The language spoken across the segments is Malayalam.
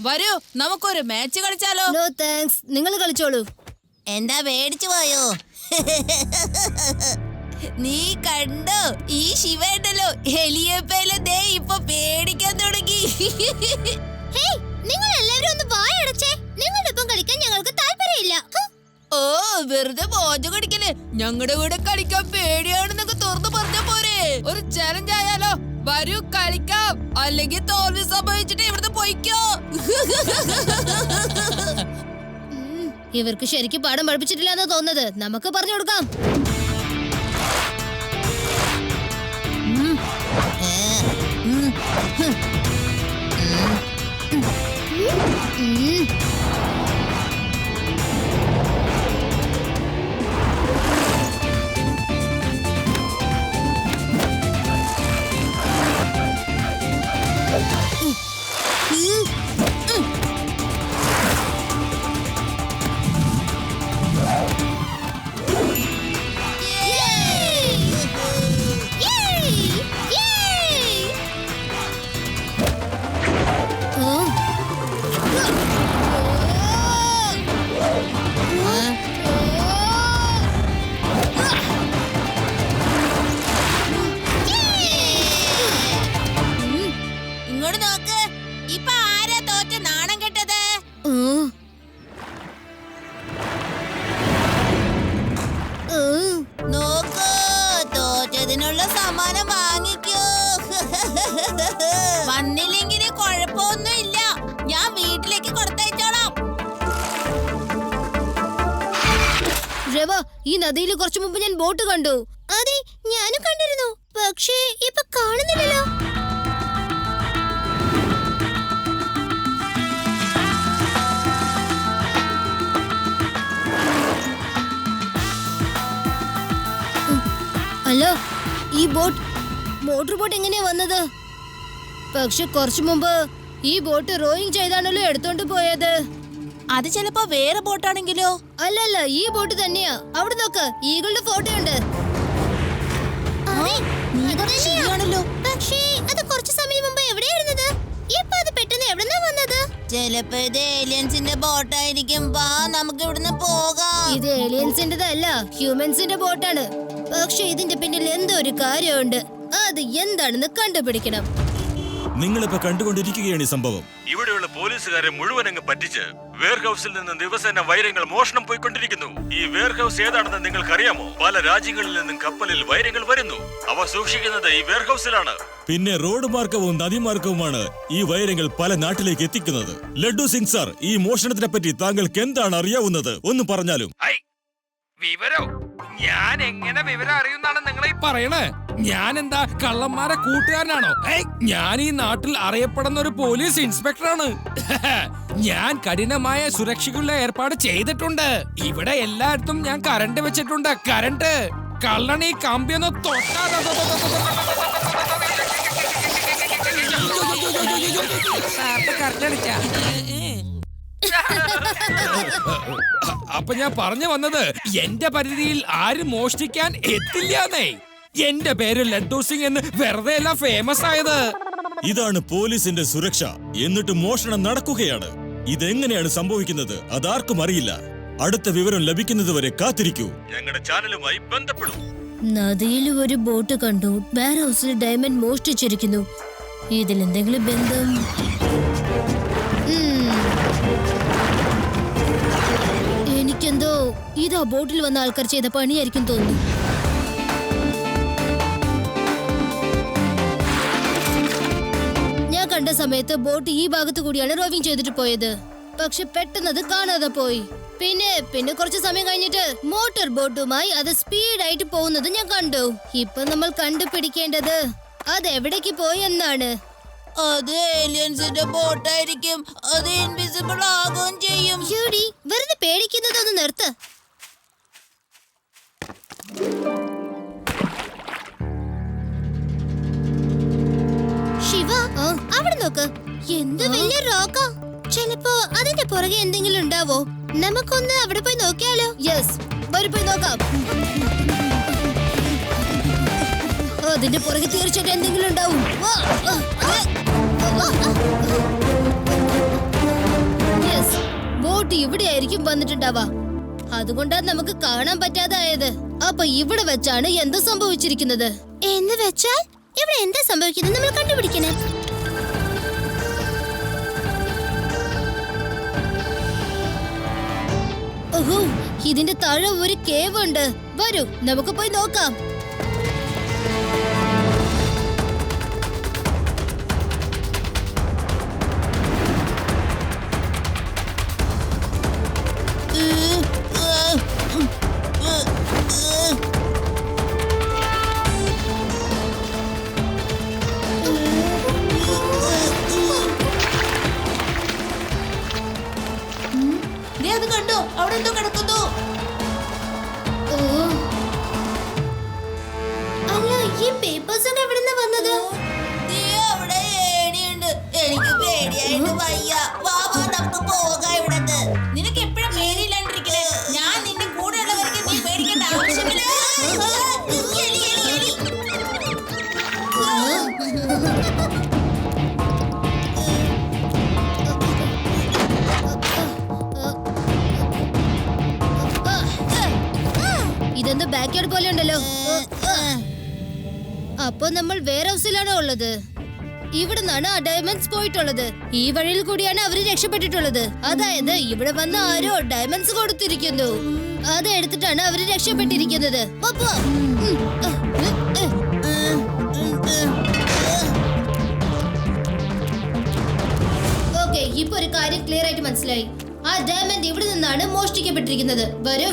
വരൂ നമുക്കൊരു മാച്ച് കളിച്ചാലോ? നോ താങ്ക്സ്, നിങ്ങൾ കളിച്ചോളൂ. എന്താ പേടിച്ചു പോയോ? നീ കണ്ടോ, ഈ ശിവേണ്ടല്ലോ ഹെലിയപ്പയില് ദേ ഇപ്പൊ പേടിക്കാൻ തുടങ്ങി. ഹേയ്, നിങ്ങൾ എല്ലാവരും ഒന്ന് വായടച്ചേ. നിങ്ങളുടെ ഒപ്പം കളിക്കാൻ ഞങ്ങൾക്ക് താല്പര്യമില്ല. ഓ വെറുതെ മോജ കടിക്കല്. ഞങ്ങളുടെ കൂടെ കളിക്കാൻ പേടിയാണെന്നൊക്കെ തുറന്നു പറഞ്ഞ പോരെ. ഒരു ചലഞ്ച് ആയാലോ? വരൂ കളിക്കാം, അല്ലെങ്കിൽ തോൽവി സംഭവിച്ചിട്ട് ഇവിടുന്ന് പോയിക്കോ. ഇവർക്ക് ശരിക്കും പാഠം പഠിപ്പിച്ചിട്ടില്ല എന്നാ തോന്നുന്നത്. നമുക്ക് പറഞ്ഞു കൊടുക്കാം. ഇങ്ങോട്ട് നോക്ക്, ഇപ്പൊ ആരാ തോറ്റ നാണം കെട്ടത്? നോക്കൂ, തോറ്റതിനുള്ള സമ്മാനം വാങ്ങിക്കൂ. വന്നില്ലെങ്കിൽ കുഴപ്പമൊന്നും ഇല്ല, ഞാൻ വീട്ടിലേക്ക് കൊടുത്തയച്ചോളാം. രവ, ഈ നദിയിൽ കുറച്ചു മുമ്പ് ഞാൻ ബോട്ട് കണ്ടു. അതെ, ഞാനും കണ്ടിരുന്നു. പക്ഷേ ഇപ്പൊ കാണുന്നില്ലല്ലോ. ഹലോ, ഈ മോട്ടോർ ബോട്ട് എങ്ങനെയാ വന്നത്? പക്ഷെ കുറച്ചു മുമ്പ് ഈ ബോട്ട് റോയിങ് ചെയ്താണല്ലോ എടുത്തോണ്ട് പോയത്. അത് ചിലപ്പോ വേറെ ബോട്ടാണെങ്കിലോ? അല്ലല്ല, ഈ ബോട്ട് തന്നെയാ. അവിടെ നോക്ക്, ഈഗിളുടെ ഫോട്ടോ ഉണ്ട്. ശരിയാണല്ലോ. പക്ഷേ അത് കുറച്ചു സമയം മുമ്പ് എവിടെയായിരുന്നത്? ഇപ്പൊ അത് പെട്ടെന്ന് എവിടെന്നാ വന്നത്? ചിലപ്പോ ഇത് ഏലിയൻസിന്റെ ബോട്ടായിരിക്കും. വാ, നമുക്ക് ഇവിടുന്ന് പോകാം. ഇത് ഏലിയൻസിന്റെതല്ല, ഹ്യൂമൻസിന്റെ ബോട്ടാണ്. പക്ഷെ ഇതിന്റെ പിന്നിൽ എന്തോ ഒരു കാര്യമുണ്ട്. അത് എന്താണെന്ന് കണ്ടുപിടിക്കണം. നിങ്ങളിപ്പോ കണ്ടുകൊണ്ടിരിക്കുകയാണ് ഈ സംഭവം. ഇവിടെയുള്ള പോലീസുകാരെ മുഴുവൻ അങ്ങ് പറ്റിച്ച് വെയർഹൌസിൽ നിന്ന് ദിവസേന വൈരങ്ങൾ മോഷണം പോയിക്കൊണ്ടിരിക്കുന്നു. ഈ വെയർഹൌസ് ഏതാണെന്ന് നിങ്ങൾക്കറിയാമോ? പല രാജ്യങ്ങളിൽ നിന്നും കപ്പലിൽ വൈരങ്ങൾ വരുന്നു. അവ സൂക്ഷിക്കുന്നത് ഈ വെയർഹൌസിലാണ്. പിന്നെ റോഡ് മാർഗവും നദീമാർഗവുമാണ് ഈ വൈരങ്ങൾ പല നാട്ടിലേക്ക് എത്തിക്കുന്നത്. ലഡ്ഡു സിംഗ് സാർ, ഈ മോഷണത്തിനെ പറ്റി താങ്കൾക്ക് എന്താണ് അറിയാവുന്നത്? ഒന്ന് പറഞ്ഞാലും. വിവരോ? ഞാൻ എങ്ങനെ വിവരം അറിയുന്നാണ് നിങ്ങൾ ഈ പറയണേ? ഞാൻ എന്താ കള്ളന്മാരെ കൂട്ടുകാരനാണോ? ഞാൻ ഈ നാട്ടിൽ അറിയപ്പെടുന്ന ഒരു പോലീസ് ഇൻസ്പെക്ടറാണ്. ഞാൻ കഠിനമായ സുരക്ഷയ്ക്കുള്ള ഏർപ്പാട് ചെയ്തിട്ടുണ്ട്. ഇവിടെ എല്ലായിടത്തും ഞാൻ കറണ്ട് വെച്ചിട്ടുണ്ട്. കറണ്ട് കള്ളണി കമ്പിയൊന്ന് തൊട്ടാ അപ്പൊ ഞാൻ പറഞ്ഞു വന്നത്, എന്റെ പരിധിയിൽ ആരും മോഷ്ടിക്കാൻ എത്തില്ലാന്നേ. എന്റെ പേര് ലഡ്ഡു സിംഗ് എന്ന് വെറുതെ അല്ല ഫേമസ് ആയത്. ഇതാണ് പോലീസിന്റെ സുരക്ഷ. എന്നിട്ട് മോഷണം നടക്കുകയാണ്. ഇതെങ്ങനെയാണ് സംഭവിക്കുന്നത് അതാർക്കും അറിയില്ല. അടുത്ത വിവരം ലഭിക്കുന്നതുവരെ കാത്തിരിക്കൂ. ഞങ്ങളുടെ ചാനലുമായി ബന്ധപ്പെടും. നദിയിൽ ഒരു ബോട്ട് കണ്ടു. വെയർ ഹൗസിൽ ഡയമണ്ട് മോഷ്ടിച്ചിരിക്കുന്നു. ഇതിലെന്തെങ്കിലും ബന്ധം? എനിക്കെന്തോ ഇതാ ബോട്ടിൽ വന്ന ആൾക്കാർ ചെയ്ത പണിയായിരിക്കും തോന്നുന്നു. ഞാൻ കണ്ട സമയത്ത് ബോട്ട് ഈ ഭാഗത്ത് കൂടിയാണ് റോവിംഗ് ചെയ്തിട്ട് പോയത്. പക്ഷെ പെട്ടെന്ന് അത് കാണാതെ പോയി. പിന്നെ കുറച്ച് സമയം കഴിഞ്ഞിട്ട് മോട്ടോർ ബോട്ടുമായി അത് സ്പീഡായിട്ട് പോകുന്നത് ഞാൻ കണ്ടു. ഇപ്പൊ നമ്മൾ കണ്ടുപിടിക്കേണ്ടത് അത് എവിടേക്ക് പോയി എന്നാണ്. അത് ഏലിയൻസിന്റെ ബോട്ടായിരിക്കും. അത് ഇൻവിസിബിൾ ആകുകയും ചെയ്യും. ജൂഡി, വെറുതെ പേടിക്കുന്നതൊന്ന് നിർത്ത്. ശിവ, അവിടെ നോക്ക്, എന്ത് വലിയ റോക്കാ. ചിലപ്പോ അതിന്റെ പുറകെ എന്തെങ്കിലും ഉണ്ടാവോ? നമുക്കൊന്ന് അവിടെ പോയി നോക്കിയാലോ? യെസ്, പോയി നോക്കാം. അതിന്റെ പുറകെ തീർച്ചയായിട്ടും എന്തെങ്കിലും ഉണ്ടാവും. ബോട്ട് ഇവിടെ ആയിരിക്കും വന്നിട്ടുണ്ടാവാ. അതുകൊണ്ടാ നമുക്ക് കാണാൻ പറ്റാതായത്. അപ്പൊ ഇവിടെ വെച്ചാണ് എന്ത് സംഭവിച്ചിരിക്കുന്നത് എന്ന് വെച്ചാൽ ഇവിടെ എന്താ സംഭവിക്കുന്നത് നമ്മൾ കണ്ടുപിടിക്കണേ. ഓഹോ, ഇതിന്റെ താഴെ ഒരു കേവ് ഉണ്ട്. വരൂ നമുക്ക് പോയി നോക്കാം. അത് കണ്ടോ, അവിടെ എന്തോ കിടക്കുന്നു. അല്ല, ഈ പേപ്പേഴ്സ് ഒക്കെ എവിടുന്നാ വന്നത്? അവിടെ ഏണിയുണ്ട്. എനിക്ക് പേടിയായിട്ട് വയ്യ. വാ വാ നമുക്ക് പോകാം ഇവിടുന്ന്. നിനക്ക് എപ്പോഴും പേടിയില്ലാണ്ടിരിക്കണേ. ഞാൻ നിന്റെ കൂടെ ഉള്ളവർക്ക് നീ പേടിക്കേണ്ട ആവശ്യമില്ല. എലി, എലി, എലി. ഇതെന്ത് ബാക്ക്യാർഡ് പോലെ ഉണ്ടല്ലോ. അപ്പൊ നമ്മൾ വെയർ ഹൗസിലാണോ ഉള്ളത്? ഇവിടെ നിന്നാണ് ആ ഡയമണ്ട്സ് പോയിട്ടുള്ളത്. ഈ വഴിയിൽ കൂടിയാണ് അവര് രക്ഷപ്പെട്ടിട്ടുള്ളത്. അതായത് ഇവിടെ വന്ന ആരോ ഡയമണ്ട്സ് കൊടുത്തിരിക്കുന്നു. അത് എടുത്തിട്ടാണ് അവര് രക്ഷപ്പെട്ടിരിക്കുന്നത്. ഓക്കെ, ഇപ്പൊ ഒരു കാര്യം ക്ലിയർ ആയിട്ട് മനസ്സിലായി. ആ ഡയമണ്ട് ഇവിടെ നിന്നാണ് മോഷ്ടിക്കപ്പെട്ടിരിക്കുന്നത്. വരൂ.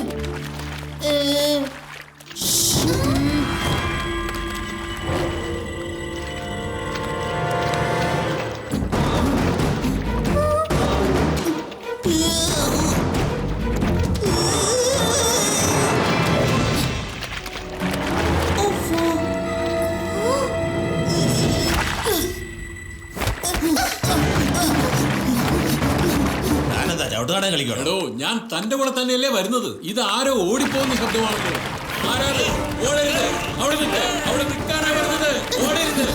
എടോ, ഞാൻ തന്റെ കൂടെ തന്നെയല്ലേ വരുന്നത്. ഇത് ആരോ ഓടിപ്പോകുന്ന ശബ്ദമാണല്ലോ. ആരാണ്? ഓടരുത്, അവിടെ നിൽക്ക്. അവിടെ നിൽക്കാനാ വരുന്നത്. ഓടരുത്.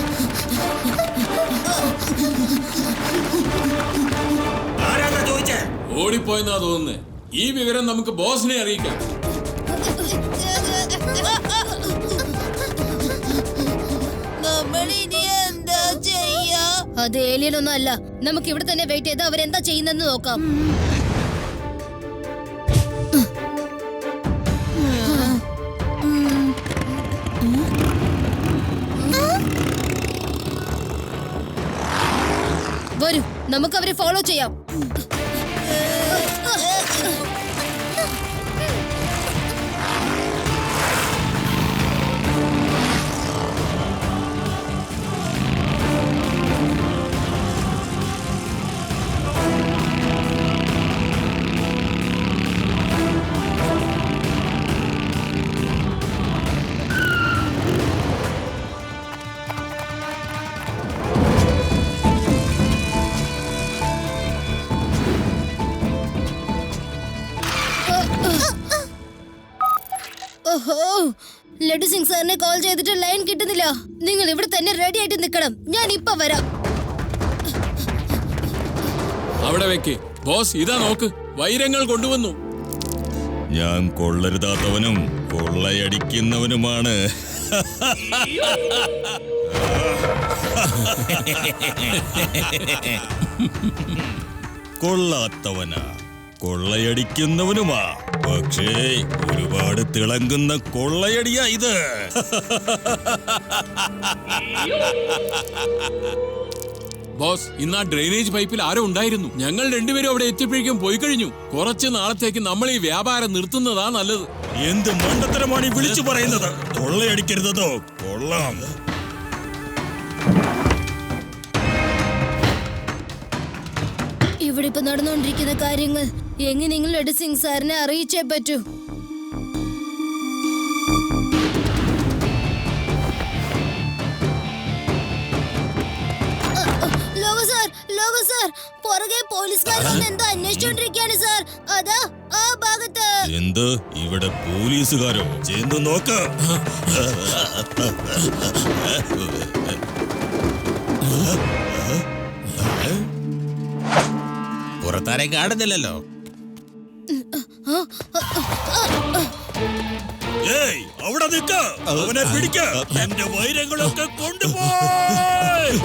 ഓടിപ്പോയെന്നാ തോന്നുന്നത്. ഈ വിവരം നമുക്ക് ബോസിനെ അറിയിക്കാം. അത് ഏലിയൻ ഒന്നും അല്ല. നമുക്ക് ഇവിടെ തന്നെ വെയിറ്റ് ചെയ്ത് അവരെന്താ ചെയ്യുന്നെന്ന് നോക്കാം. വരൂ, നമുക്ക് അവരെ ഫോളോ ചെയ്യാം. ഓഹോ, ലഡു സിംഗ് സാറിനെ കോൾ ചെയ്തിട്ട് ലൈൻ കിട്ടുന്നില്ല. നിങ്ങൾ ഇവിടെ തന്നെ റെഡി ആയിട്ട് നിൽക്കണം. ഞാൻ ഇപ്പൊ വരാം. അവിടെ വെക്ക്. ബോസ് ഇതാ നോക്ക്, വൈരങ്ങൾ കൊണ്ടുവന്നു. ഞാൻ കൊള്ളരുതാത്തവനും കൊള്ളയടിക്കുന്നവനുമാണ്. കൊള്ളാത്തവനാ, കൊള്ളയടിക്കുന്നവനുമാ. പക്ഷേ ഒരുപാട് തിളങ്ങുന്ന കൊള്ളയടിയാ ഇത്. ബോസ്, ഇന്ന് ആ ഡ്രെയിനേജ് പൈപ്പിൽ ആരോ ഉണ്ടായിരുന്നു. ഞങ്ങൾ രണ്ടുപേരും അവിടെ എത്തിയപ്പോഴേക്കും പോയി കഴിഞ്ഞു. കുറച്ച് നാളത്തേക്ക് നമ്മൾ ഈ വ്യാപാരം നിർത്തുന്നതാ നല്ലത്. എന്ത് മണ്ടത്തരമാണ് ഈ വിളിച്ചു പറയുന്നത്? കൊള്ളയടിക്കരുതോ? കൊള്ളാം. ഇവിടെ ഇപ്പൊ നടന്നുകൊണ്ടിരിക്കുന്ന കാര്യങ്ങൾ എങ്ങനെയെങ്കിലും ലഡു സിംഗ് സാറിനെ അറിയിച്ചേ പറ്റൂ. ലോക സാർ, പുറകെ പോലീസുകാർ വന്ന് എന്തോ അന്വേഷിച്ചോണ്ടിരിക്കുകയാണ് സാർ. അതാ ആ ഭാഗത്ത്. എന്ത്? ഇവിടെ പോലീസുകാരോ? ചെന്ന് നോക്ക്. പുറത്താരെ കാണുന്നില്ലല്ലോ. ഏയ് അവിടെ നിൽക്ക അവനെ പിടിക്ക എന്റെ വൈരങ്ങളൊക്കെ കൊണ്ടുപോയി